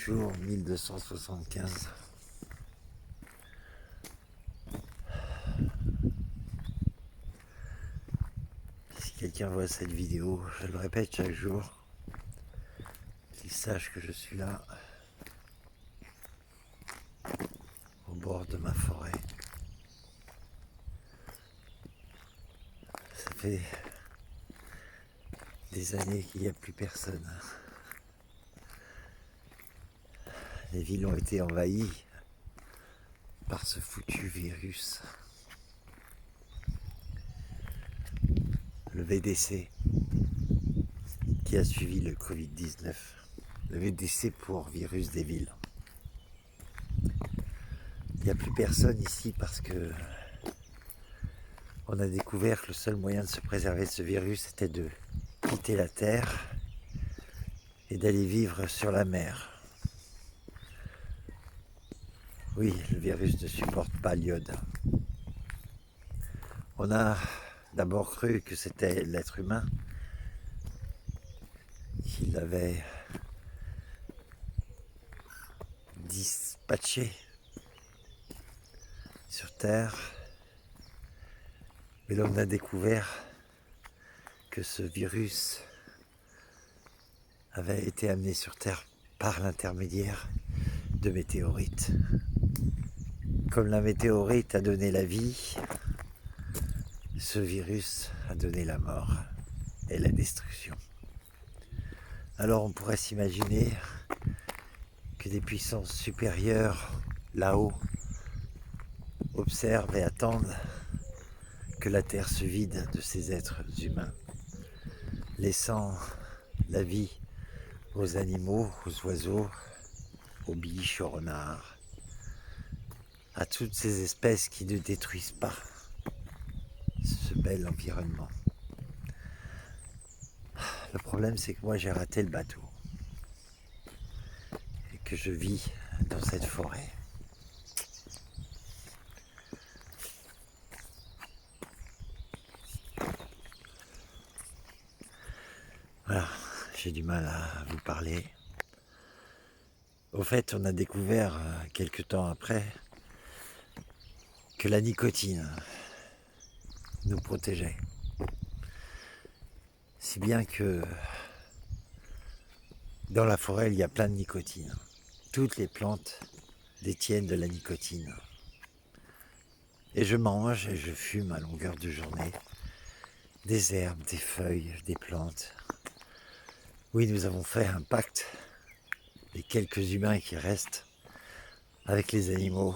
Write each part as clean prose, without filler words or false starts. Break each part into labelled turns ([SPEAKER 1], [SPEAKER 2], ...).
[SPEAKER 1] Jour 1275. Si quelqu'un voit cette vidéo, je le répète chaque jour, qu'il sache que je suis là, au bord de ma forêt. Ça fait des années qu'il n'y a plus personne. Les villes ont été envahies par ce foutu virus. Le VDC qui a suivi le Covid-19. Le VDC pour virus des villes. Il n'y a plus personne ici parce que on a découvert que le seul moyen de se préserver de ce virus était de quitter la terre et d'aller vivre sur la mer. Oui, le virus ne supporte pas l'iode. On a d'abord cru que c'était l'être humain qui l'avait dispatché sur Terre, mais là on a découvert que ce virus avait été amené sur Terre par l'intermédiaire de météorites. Comme la météorite a donné la vie, ce virus a donné la mort et la destruction. Alors on pourrait s'imaginer que des puissances supérieures, là-haut, observent et attendent que la Terre se vide de ces êtres humains, laissant la vie aux animaux, aux oiseaux, aux biches, aux renards, à toutes ces espèces qui ne détruisent pas ce bel environnement. Le problème, c'est que moi, j'ai raté le bateau et que je vis dans cette forêt. Voilà, j'ai du mal à vous parler. Au fait, on a découvert, quelques temps après, que la nicotine nous protégeait. Si bien que dans la forêt, il y a plein de nicotine. Toutes les plantes détiennent de la nicotine. Et je mange et je fume à longueur de journée des herbes, des feuilles, des plantes. Oui, nous avons fait un pacte, les quelques humains qui restent, avec les animaux.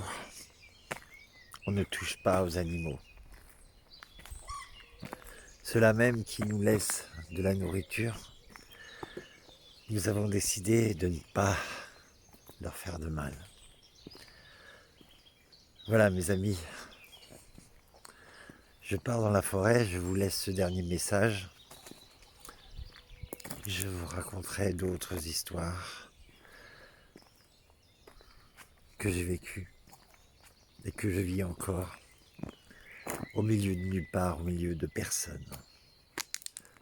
[SPEAKER 1] On ne touche pas aux animaux. Ceux-là même qui nous laissent de la nourriture, nous avons décidé de ne pas leur faire de mal. Voilà mes amis, je pars dans la forêt, je vous laisse ce dernier message. Je vous raconterai d'autres histoires que j'ai vécues et que je vis encore au milieu de nulle part, au milieu de personne.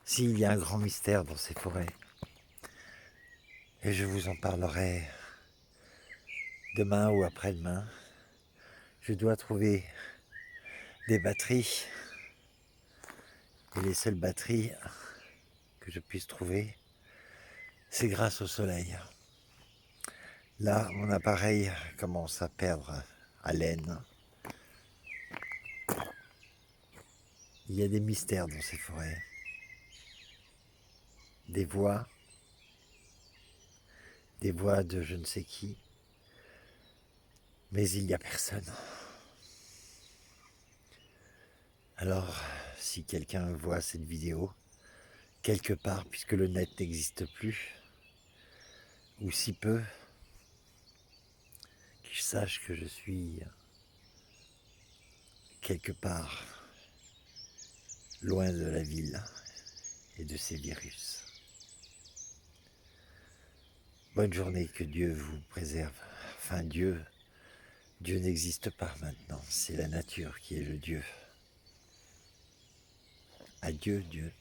[SPEAKER 1] S'il y a un grand mystère dans ces forêts, et je vous en parlerai demain ou après-demain, je dois trouver des batteries. Et les seules batteries que je puisse trouver, c'est grâce au soleil. Là, mon appareil commence à perdre haleine. Il y a des mystères dans ces forêts. Des voix de je ne sais qui. Mais il n'y a personne. Alors, si quelqu'un voit cette vidéo, quelque part, puisque le net n'existe plus, ou si peu, qu'il sache que je suis quelque part loin de la ville et de ces virus. Bonne journée, que Dieu vous préserve. Enfin, Dieu n'existe pas maintenant, c'est la nature qui est le Dieu. Adieu, Dieu.